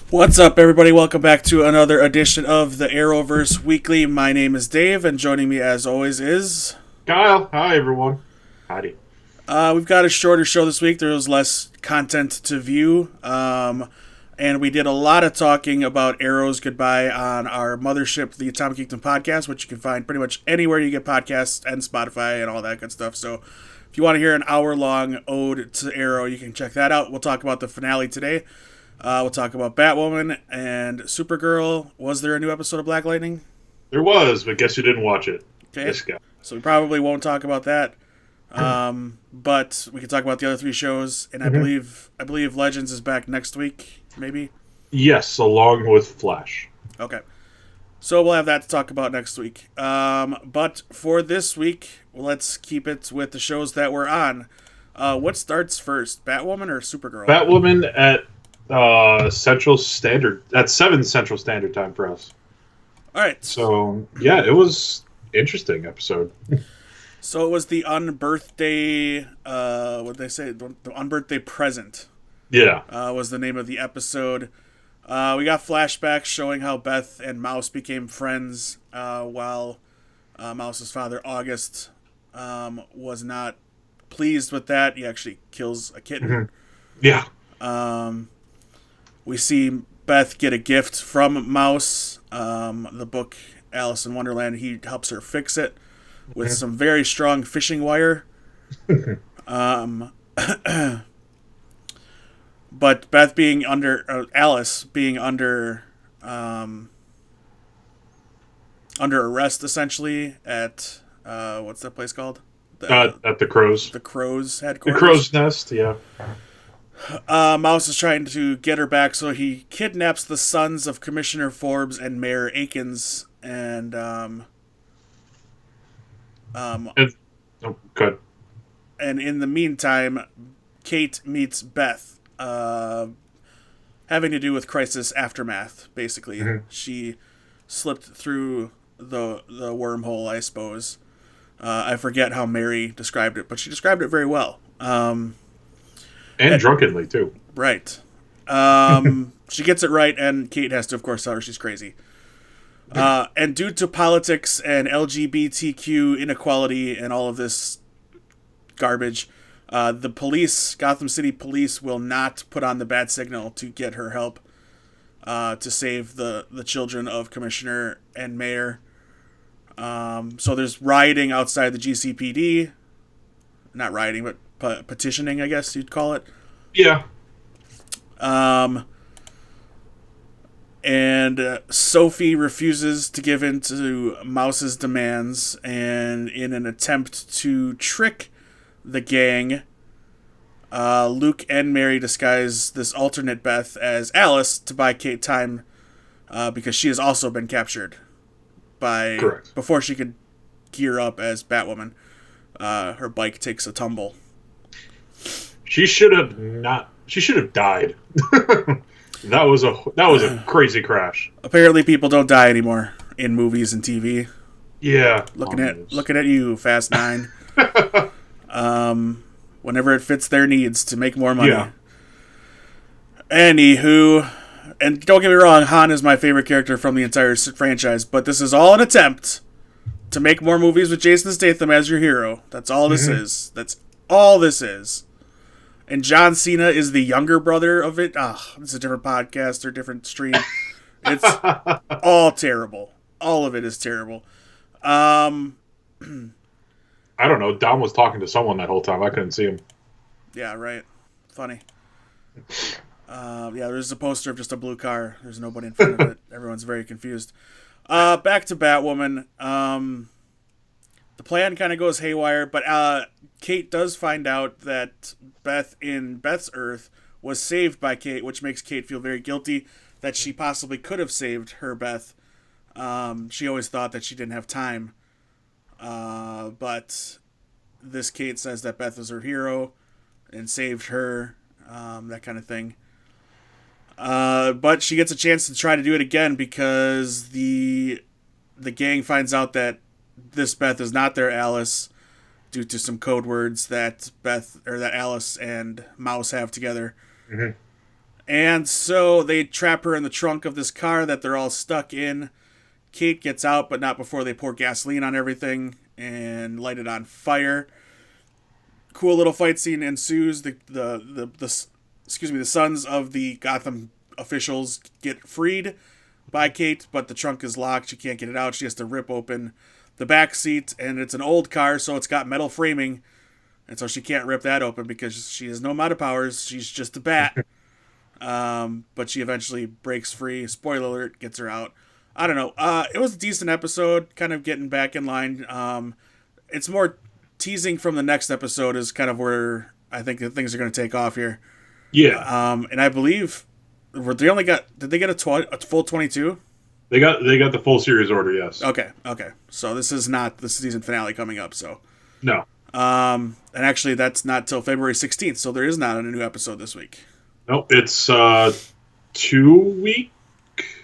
What's up, everybody? Welcome back to another edition of the Arrowverse Weekly. My name is Dave, and joining me, as always, is Kyle, hi everyone. Howdy. we've got a shorter show this week. There was less content to view, and we did a lot of talking about Arrow's goodbye on our mothership, the Atomic Kingdom podcast, which you can find pretty much anywhere you get podcasts and Spotify and all that good stuff. So, if you want to hear an hour-long ode to Arrow, you can check that out. We'll talk about the finale today. We'll talk about Batwoman and Supergirl. Was there a new episode of Black Lightning? There was, but guess who didn't watch it? Okay. This guy. So we probably won't talk about that. But we can talk about the other three shows, and I believe Legends is back next week, maybe. Yes, along with Flash. Okay. So we'll have that to talk about next week. But for this week, let's keep it with the shows that we're on. What starts first, Batwoman or Supergirl? Batwoman at Central Standard at 7 Central Standard Time for us. All right. So yeah, it was interesting episode. So it was the unbirthday. What they say? The unbirthday present. Yeah. Was the name of the episode. We got flashbacks showing how Beth and Mouse became friends while Mouse's father, August, was not pleased with that. He actually kills a kitten. Yeah. We see Beth get a gift from Mouse, the book Alice in Wonderland. He helps her fix it with some very strong fishing wire. But Beth being Alice being under arrest, essentially, at what's that place called? At the Crows. The Crows The headquarters. Crow's Nest, yeah. Mouse is trying to get her back, so he kidnaps the sons of Commissioner Forbes and Mayor Akins, and Good. and in the meantime, Kate meets Beth, having to do with Crisis Aftermath, basically. She slipped through the wormhole, I suppose. I forget how Mary described it, but she described it very well. And drunkenly too. Right. She gets it right, and Kate has to, of course, tell her she's crazy. And due to politics and LGBTQ inequality and all of this garbage, the police, Gotham City Police, will not put on the bat signal to get her help to save the children of Commissioner and Mayor. So there's rioting outside the GCPD. Not rioting, but petitioning, I guess you'd call it. Yeah. And Sophie refuses to give in to Mouse's demands, and in an attempt to trick the gang, Luke and Mary disguise this alternate Beth as Alice to buy Kate time, because she has also been captured Correct. before she could gear up as Batwoman. Her bike takes a tumble. She should have died. That was a crazy crash. Apparently, people don't die anymore in movies and TV. Yeah. Looking at you, Fast 9. Whenever it fits their needs to make more money. Yeah. Anywho, and don't get me wrong, Han is my favorite character from the entire franchise, but this is all an attempt to make more movies with Jason Statham as your hero. That's all this is. That's all this is. And John Cena is the younger brother of it. It's a different podcast or different stream. It's all terrible. All of it is terrible. I don't know. Dom was talking to someone that whole time. I couldn't see him. Yeah, right. Funny. There's a poster of just a blue car. There's nobody in front of it. Everyone's very confused. Back to Batwoman. The plan kind of goes haywire, but Kate does find out that Beth in Beth's Earth was saved by Kate, which makes Kate feel very guilty that she possibly could have saved her Beth. She always thought that she didn't have time. But this Kate says that Beth was her hero and saved her, that kind of thing. But she gets a chance to try to do it again because the gang finds out that this Beth is not their Alice due to some code words that Alice and Mouse have together. And so they trap her in the trunk of this car that they're all stuck in. Kate gets out, but not before they pour gasoline on everything and light it on fire. Cool little fight scene ensues. The sons of the Gotham officials get freed by Kate, but the trunk is locked. She can't get it out. She has to rip open the back seat, and it's an old car, so it's got metal framing, and so she can't rip that open because she has no amount of powers. She's just a bat. But she eventually breaks free. Spoiler alert, gets her out. I don't know. It was a decent episode, kind of getting back in line. It's more teasing from the next episode is kind of where I think that things are going to take off here. Yeah. And I believe did they get a full 22? They got the full series order, yes. Okay. So this is not the season finale coming up, so. No. And actually that's not till February 16th, so there is not a new episode this week. Nope, it's 2 week,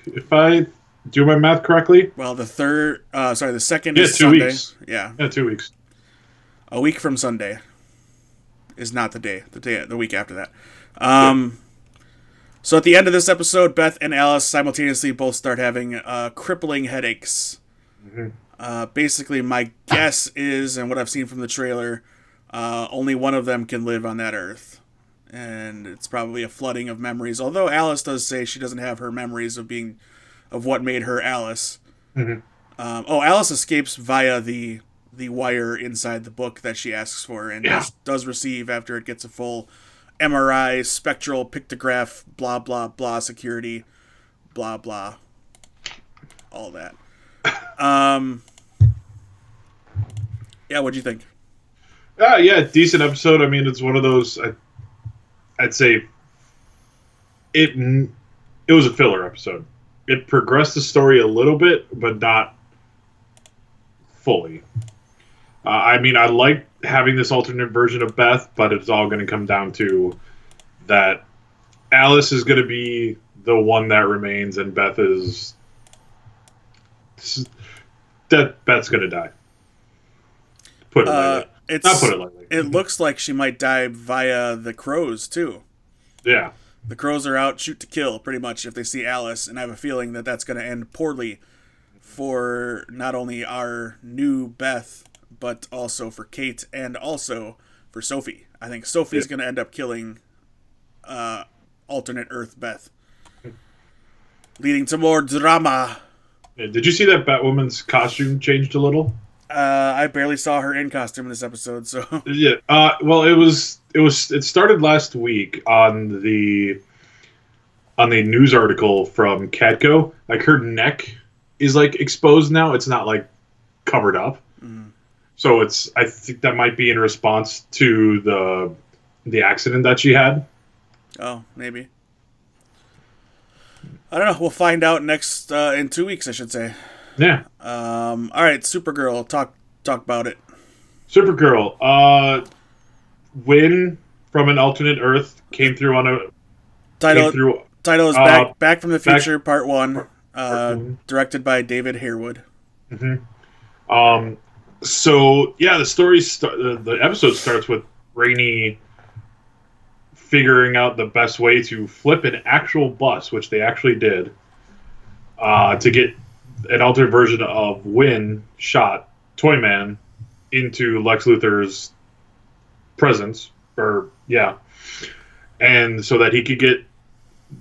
if I do my math correctly. Well, the second is 2 Sunday. weeks. Yeah, 2 weeks. A week from Sunday is not the week after that. So at the end of this episode, Beth and Alice simultaneously both start having crippling headaches. Mm-hmm. Basically, my guess is, and what I've seen from the trailer, only one of them can live on that Earth. And it's probably a flooding of memories. Although Alice does say she doesn't have her memories of what made her Alice. Mm-hmm. Alice escapes via the wire inside the book that she asks for, and does receive after it gets a full MRI, spectral pictograph, blah blah blah, security, blah blah, all that. Yeah, what'd you think? Yeah, decent episode. I mean, it's one of those. I'd say it was a filler episode. It progressed the story a little bit, but not fully. I mean, I like having this alternate version of Beth, but it's all going to come down to that Alice is going to be the one that remains, and Beth's going to die. Put it lightly. Not put it lightly. It looks like she might die via the crows, too. Yeah. The crows are out, shoot to kill, pretty much, if they see Alice, and I have a feeling that that's going to end poorly for not only our new Beth, but also for Kate, and also for Sophie. I think Sophie's going to end up killing alternate Earth Beth, leading to more drama. Yeah, did you see that Batwoman's costume changed a little? I barely saw her in costume in this episode, so yeah. Well, it started last week on the news article from Catco. Like, her neck is like exposed now. It's not like covered up. Mm. So I think that might be in response to the accident that she had. Oh, maybe. I don't know. We'll find out next in 2 weeks, I should say. Yeah. All right, Supergirl. Talk about it. Supergirl. Win from an alternate Earth came through on a title is Back from the Future, Part 1. Directed by David Harewood. Mm-hmm. So yeah, the episode starts with Rainey figuring out the best way to flip an actual bus, which they actually did, to get an alternate version of Win shot Toyman into Lex Luthor's presence, and so that he could get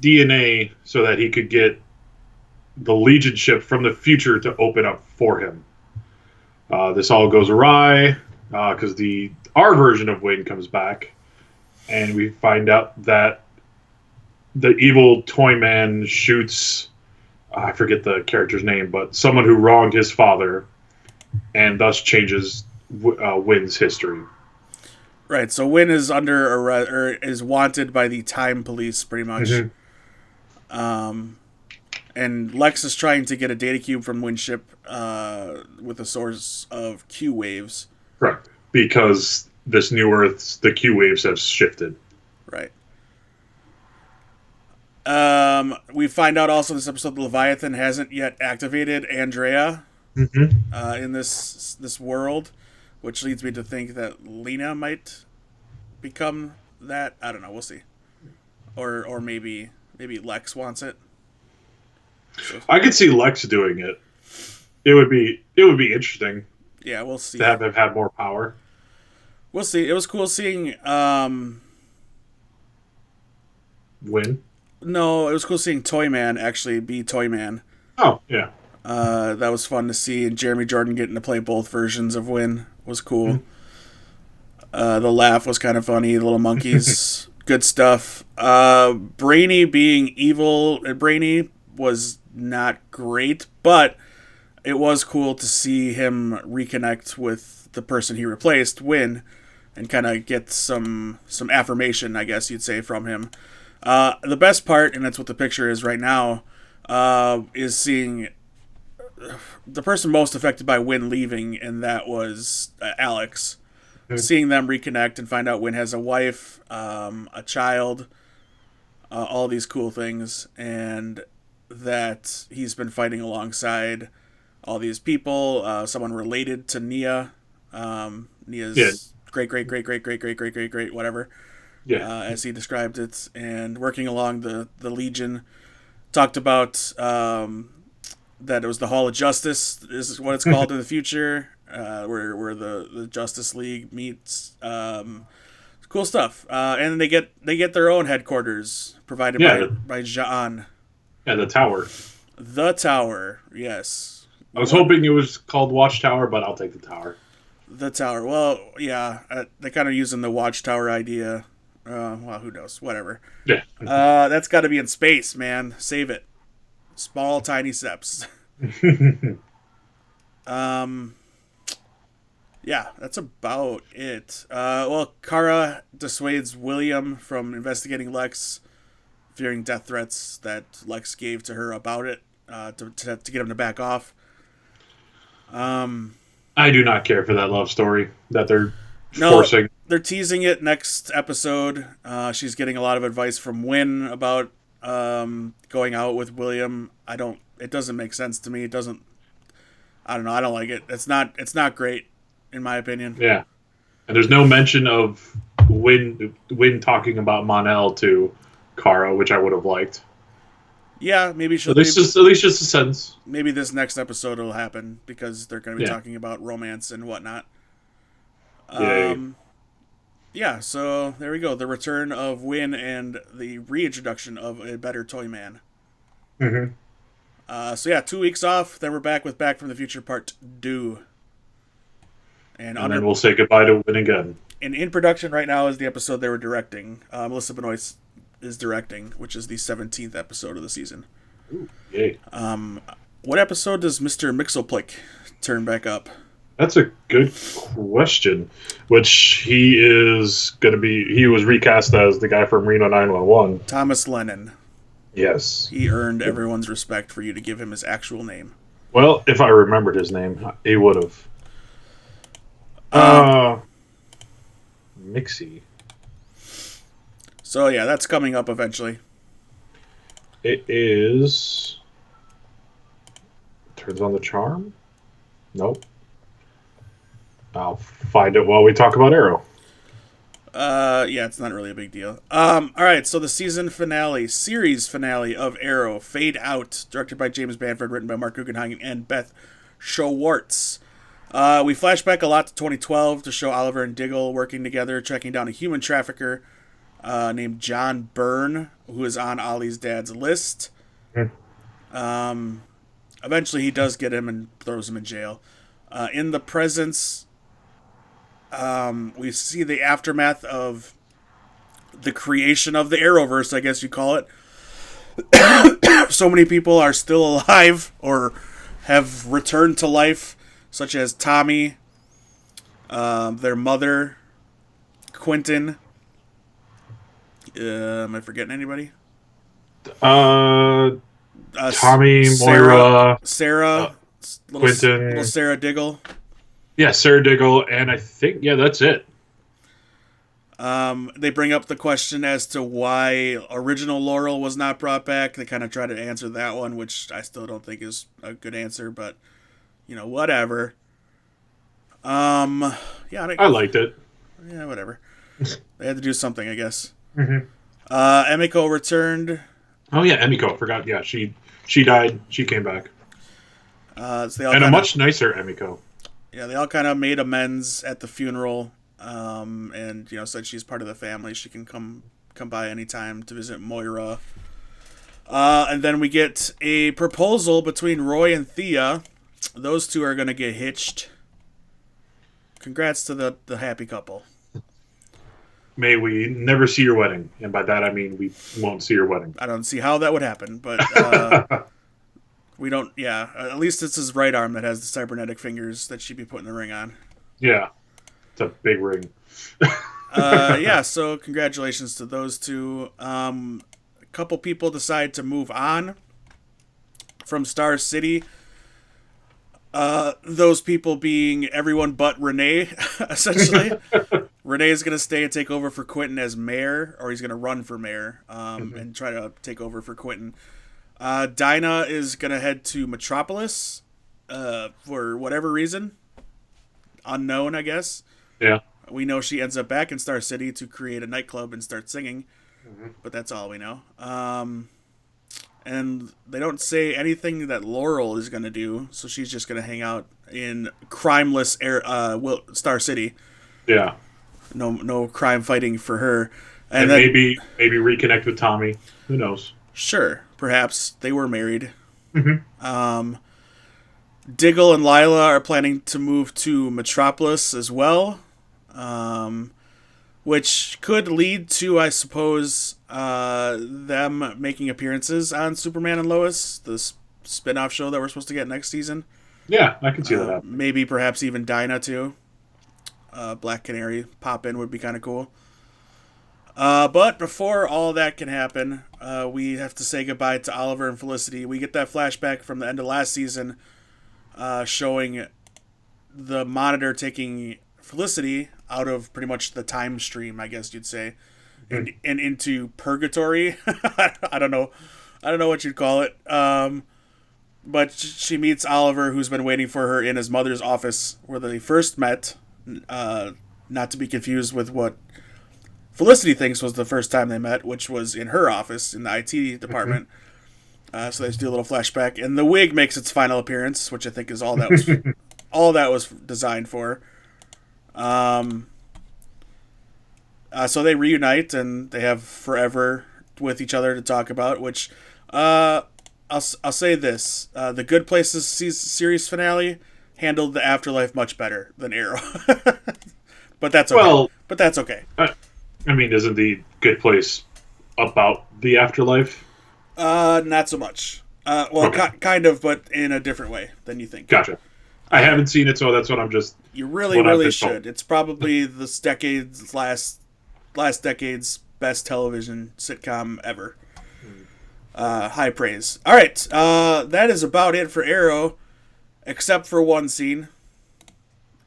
DNA, so that he could get the Legion ship from the future to open up for him. This all goes awry because our version of Win comes back, and we find out that the evil Toyman shoots. I forget the character's name, but someone who wronged his father, and thus changes Win's history. Right. So Win is under arrest, or is wanted by the Time Police, pretty much. Mm-hmm. And Lex is trying to get a data cube from Win's ship with a source of Q waves. Right. Because this new Earth, the Q waves have shifted. Right. We find out also this episode the Leviathan hasn't yet activated Andrea in this world, which leads me to think that Lena might become that. I don't know. We'll see. or maybe Lex wants it. So, I could see Lex doing it. It would be interesting yeah, we'll see. to have him have more power. We'll see. It was cool seeing. Win. No, it was cool seeing Toyman actually be Toyman. Oh yeah. That was fun to see, and Jeremy Jordan getting to play both versions of Win was cool. The laugh was kind of funny. The little monkeys, good stuff. Brainy being evil and Brainy was not great, but it was cool to see him reconnect with the person he replaced, Win, and kind of get some affirmation, I guess you'd say, from him. The best part, and that's what the picture is right now, is seeing the person most affected by Win leaving, and that was Alex. Seeing them reconnect and find out Win has a wife, a child, all these cool things, and that he's been fighting alongside all these people, someone related to Nia, Nia's great, whatever, as he described it, and working along the Legion. Talked about that it was the Hall of Justice, is what it's called in the future, where the Justice League meets. Cool stuff, and they get their own headquarters provided by Ja'an. Yeah, the tower. The tower, yes. I was hoping it was called Watchtower, but I'll take the tower. The tower. Well, yeah, they're kind of using the Watchtower idea. Well, who knows? Whatever. Yeah. That's got to be in space, man. Save it. Small, tiny steps. Yeah, that's about it. Well, Kara dissuades William from investigating Lex, fearing death threats that Lex gave to her about it, to get him to back off. I do not care for that love story that they're forcing. They're teasing it next episode. She's getting a lot of advice from Win about going out with William. It doesn't make sense to me. I don't know. I don't like it. It's not great, in my opinion. Yeah. And there's no mention of Win talking about Mon-El to Kara, which I would have liked. Yeah, maybe she'll. At least just a sentence. Maybe this next episode will happen because they're going to be talking about romance and whatnot. Yeah, so there we go. The return of Win and the reintroduction of a better Toyman. Mm-hmm. So yeah, 2 weeks off. Then we're back with Back from the Future Part 2. And then we'll say goodbye to Win again. And in production right now is the episode they were directing. Melissa Benoist is directing, which is the 17th episode of the season. Ooh, yay. What episode does Mr. Mixelplick turn back up? That's a good question. Which he was recast as the guy from Reno 911. Thomas Lennon. Yes. He earned everyone's respect for you to give him his actual name. Well, if I remembered his name, he would have. Mixie. So yeah, that's coming up eventually. It is. Turns on the charm? Nope. I'll find it while we talk about Arrow. Yeah, it's not really a big deal. Alright, so the series finale of Arrow, Fade Out, directed by James Banford, written by Mark Guggenheim and Beth Schwartz. We flash back a lot to 2012 to show Oliver and Diggle working together, tracking down a human trafficker named John Byrne, who is on Ollie's dad's list. Eventually he does get him and throws him in jail. In the presence, we see the aftermath of the creation of the Arrowverse, I guess you call it. So many people are still alive or have returned to life, such as Tommy, their mother, Quentin. Am I forgetting anybody? Tommy, Moira, Sarah, Quentin, little Sarah Diggle. Yeah, Sarah Diggle, and I think that's it. They bring up the question as to why original Laurel was not brought back. They kind of try to answer that one, which I still don't think is a good answer, but whatever. Yeah, I liked it. Yeah, whatever. They had to do something, I guess. Mm-hmm. Emiko returned. Oh yeah, Emiko. Forgot. Yeah, she died. She came back. So And a much nicer Emiko. Yeah, they all kind of made amends at the funeral, and said she's part of the family. She can come by anytime to visit Moira. And then we get a proposal between Roy and Thea. Those two are gonna get hitched. Congrats to the happy couple. May we never see your wedding, and by that I mean we won't see your wedding. I don't see how that would happen, but we don't. Yeah, at least it's his right arm that has the cybernetic fingers that she'd be putting the ring on. Yeah, it's a big ring. Yeah, so congratulations to those two. A couple people decide to move on from Star City. Those people being everyone but Renee, essentially. Renee is going to stay and take over for Quentin as mayor, or he's going to run for mayor and try to take over for Quentin. Dinah is going to head to Metropolis for whatever reason. Unknown, I guess. Yeah. We know she ends up back in Star City to create a nightclub and start singing, but that's all we know. And they don't say anything that Laurel is going to do, so she's just going to hang out in crimeless Star City. Yeah. No crime fighting for her. And then, maybe reconnect with Tommy. Who knows? Sure. Perhaps. They were married. Mm-hmm. Diggle and Lila are planning to move to Metropolis as well, which could lead to, I suppose, them making appearances on Superman and Lois, the spin-off show that we're supposed to get next season. Yeah, I can see that happening. Maybe perhaps even Dinah, too. Black Canary pop in would be kind of cool. But before all that can happen, we have to say goodbye to Oliver and Felicity. We get that flashback from the end of last season showing the Monitor taking Felicity out of pretty much the time stream, I guess you'd say, and into purgatory. I don't know what you'd call it. But she meets Oliver, who's been waiting for her in his mother's office where they first met. Not to be confused with what Felicity thinks was the first time they met, which was in her office in the IT department. So they just do a little flashback, and the wig makes its final appearance, which I think is all that was designed for. So they reunite and they have forever with each other to talk about. Which I'll say this: the Good Places series finale handled the afterlife much better than Arrow. But that's okay. Well, but that's okay. I mean, isn't the Good Place about the afterlife? Not so much. Okay. Kind of, but in a different way than you think. Gotcha. I haven't seen it, so that's what I'm just. You really should. It's probably this decade's last decade's best television sitcom ever. High praise. All right, that is about it for Arrow, except for one scene.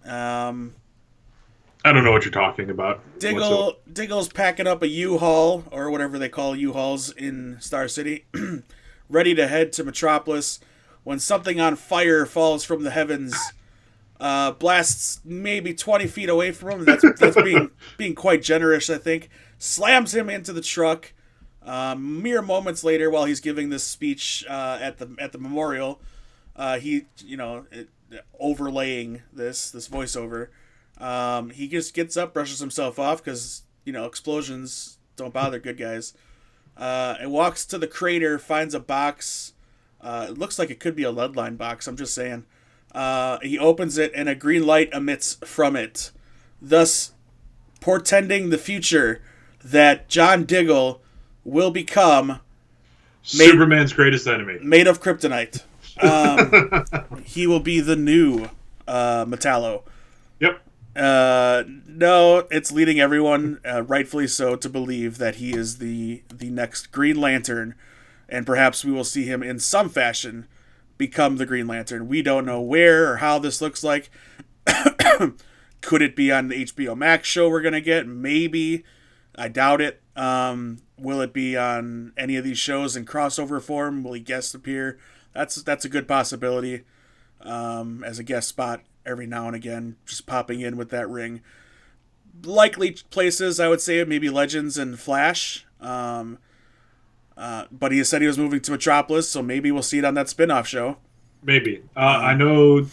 I don't know what you're talking about. Diggle's packing up a U-Haul, or whatever they call U-Hauls in Star City, ready to head to Metropolis, when something on fire falls from the heavens, blasts maybe 20 feet away from him. That's being quite generous, I think. Slams him into the truck. Mere moments later, while he's giving this speech at the memorial, overlaying this voiceover. He just gets up, brushes himself off because explosions don't bother good guys, and walks to the crater, finds a box. It looks like it could be a lead line box. I'm just saying. He opens it, and a green light emits from it, thus portending the future that John Diggle will become Superman's greatest enemy, made of kryptonite. He will be the new Metallo. Yep. No, it's leading everyone, rightfully so, to believe that he is the next Green Lantern, and perhaps we will see him in some fashion become the Green Lantern. We don't know where or how this looks like. Could it be on the HBO Max show we're going to get? Maybe. I doubt it. Will it be on any of these shows in crossover form? Will he guest appear? That's a good possibility, as a guest spot every now and again, just popping in with that ring. Likely places, I would say, maybe Legends and Flash. But he said he was moving to Metropolis, so maybe we'll see it on that spin-off show. Maybe. I know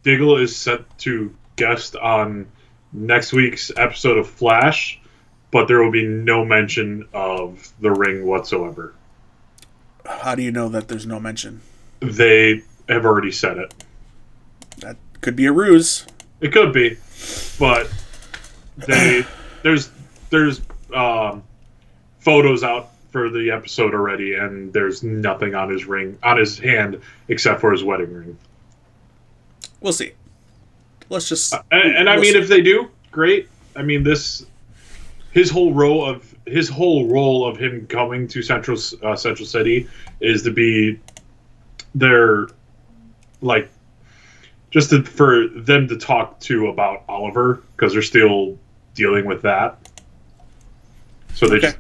Diggle is set to guest on next week's episode of Flash, but there will be no mention of the ring whatsoever. How do you know that there's no mention? They have already said it. That could be a ruse. It could be, but there's photos out for the episode already, and there's nothing on his hand except for his wedding ring. We'll see. Let's just I mean, if they do, great. I mean, his whole role of him coming to Central City is to be their, like, for them to talk to about Oliver, because they're still dealing with that. So they just,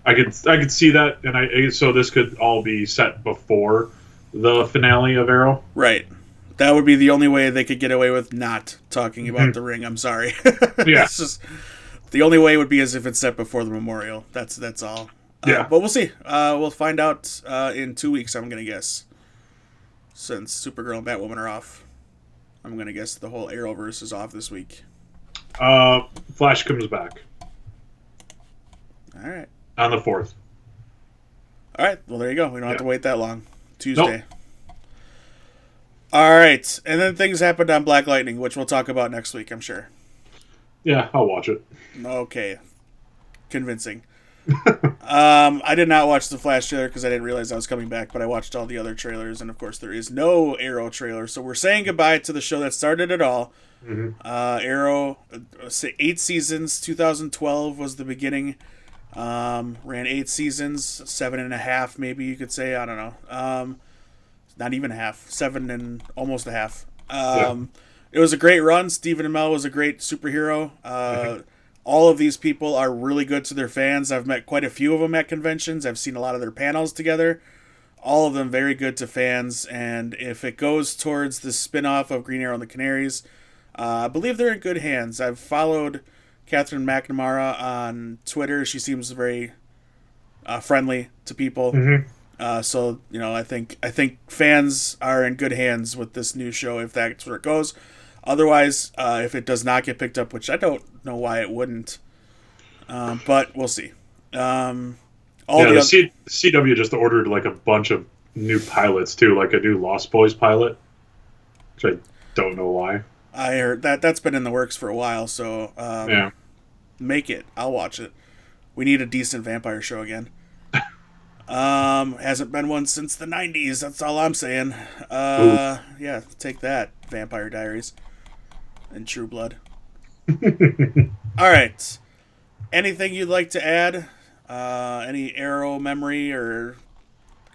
I could see that, and so this could all be set before the finale of Arrow. Right. That would be the only way they could get away with not talking about the ring. I'm sorry. Yeah. It's just, the only way would be as if it's set before the memorial. That's all. Yeah. But we'll see. We'll find out in 2 weeks, I'm going to guess. Since Supergirl and Batwoman are off. I'm going to guess the whole Arrowverse is off this week. Flash comes back. All right. On the 4th. All right. Well, there you go. We don't have to wait that long. Tuesday. Nope. All right. And then things happened on Black Lightning, which we'll talk about next week, I'm sure. Yeah, I'll watch it. Okay. Convincing. I did not watch the Flash trailer because I didn't realize I was coming back, but I watched all the other trailers, and of course there is no Arrow trailer, so we're saying goodbye to the show that started it all. Arrow, 8 seasons, 2012 was the beginning. Ran 8 seasons, 7.5 maybe you could say, I don't know. Not even a half, 7 and almost a half. It was a great run. Stephen Amell was a great superhero. All of these people are really good to their fans. I've met quite a few of them at conventions. I've seen a lot of their panels together. All of them very good to fans. And if it goes towards the spin-off of Green Arrow and the Canaries, I believe they're in good hands. I've followed Catherine McNamara on Twitter. She seems very friendly to people. So, you know, I think fans are in good hands with this new show if that's where it goes. Otherwise, if it does not get picked up, which I don't know why it wouldn't, but we'll see. The CW just ordered like a bunch of new pilots too, like a new Lost Boys pilot, which I don't know why. I heard that's been in the works for a while, so make it. I'll watch it. We need a decent vampire show again. Hasn't been one since the 90s. That's all I'm saying. Yeah, take that, Vampire Diaries and True Blood. All right. Anything you'd like to add? Any Arrow memory or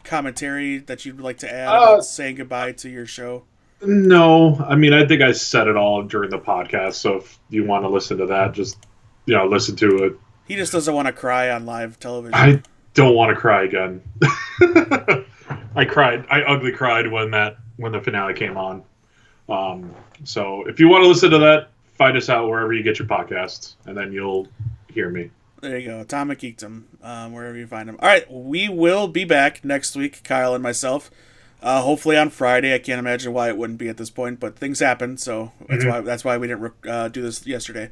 commentary that you'd like to add about saying goodbye to your show? No. I mean, I think I said it all during the podcast, so if you want to listen to that, just, listen to it. He just doesn't want to cry on live television. I don't want to cry again. I cried. I ugly cried when the finale came on. So if you want to listen to that, find us out wherever you get your podcasts, and then you'll hear me. There you go. Atomic Geekdom, wherever you find them. All right, we will be back next week, Kyle and myself. Hopefully on Friday. I can't imagine why it wouldn't be at this point, but things happen, so that's why we didn't do this yesterday.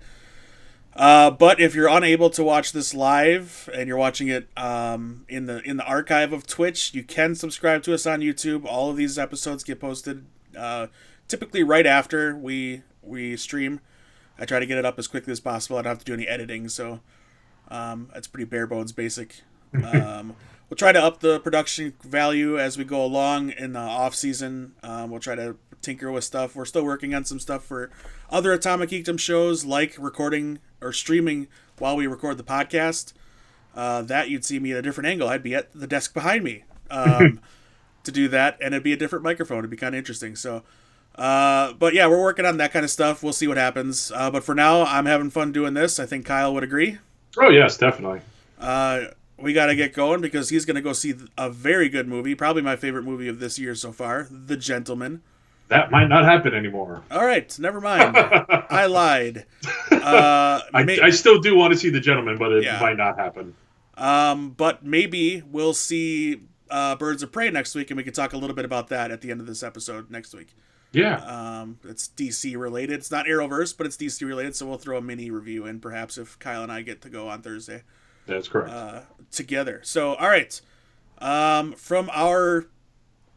But if you're unable to watch this live and you're watching it in the archive of Twitch, you can subscribe to us on YouTube. All of these episodes get posted typically right after we stream. I try to get it up as quickly as possible. I don't have to do any editing, so it's pretty bare bones basic. We'll try to up the production value as we go along in the off season. We'll try to tinker with stuff. We're still working on some stuff for other Atomic Geekdom shows, like recording or streaming while we record the podcast. That you'd see me at a different angle. I'd be at the desk behind me to do that, and it'd be a different microphone. It'd be kind of interesting. So, but yeah, we're working on that kind of stuff. We'll see what happens. But for now, I'm having fun doing this. I think Kyle would agree. Oh yes, definitely. We got to get going because he's going to go see a very good movie, probably my favorite movie of this year so far, The Gentleman. That might not happen anymore. All right, never mind. I lied. I still do want to see The Gentleman, but it might not happen. But maybe we'll see Birds of Prey next week, and we can talk a little bit about that at the end of this episode next week. Yeah. It's DC related. It's not Arrowverse, but it's DC related, so we'll throw a mini review in perhaps if Kyle and I get to go on Thursday. That's correct. Together. So, all right. From our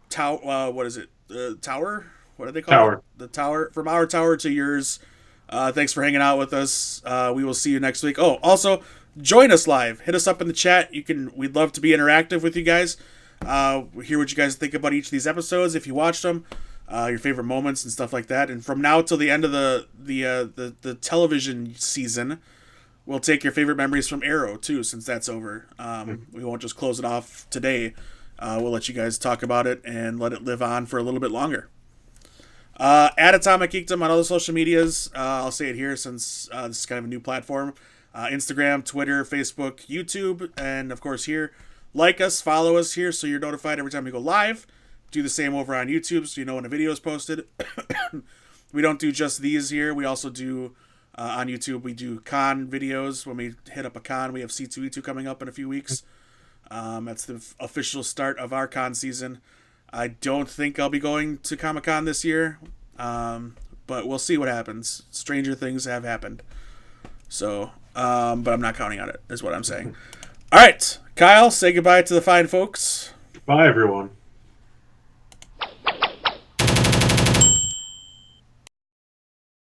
tower, what is it? The tower? What do they call Tower. it? The tower. From our tower to yours. Thanks for hanging out with us. We will see you next week. Oh, also, join us live. Hit us up in the chat. We'd love to be interactive with you guys. Hear what you guys think about each of these episodes if you watched them. Your favorite moments and stuff like that. And from now till the end of the television season, we'll take your favorite memories from Arrow too, since that's over. We won't just close it off today. We'll let you guys talk about it and let it live on for a little bit longer. At Atomic Geekdom on all the social medias. I'll say it here since this is kind of a new platform. Instagram, Twitter, Facebook, YouTube, and of course here. Like us, follow us here so you're notified every time we go live. Do the same over on YouTube so you know when a video is posted. We don't do just these here. We also do, on YouTube, we do con videos. When we hit up a con, we have C2E2 coming up in a few weeks. That's the official start of our con season. I don't think I'll be going to Comic-Con this year, but we'll see what happens. Stranger things have happened. So, but I'm not counting on it, is what I'm saying. All right, Kyle, say goodbye to the fine folks. Bye, everyone.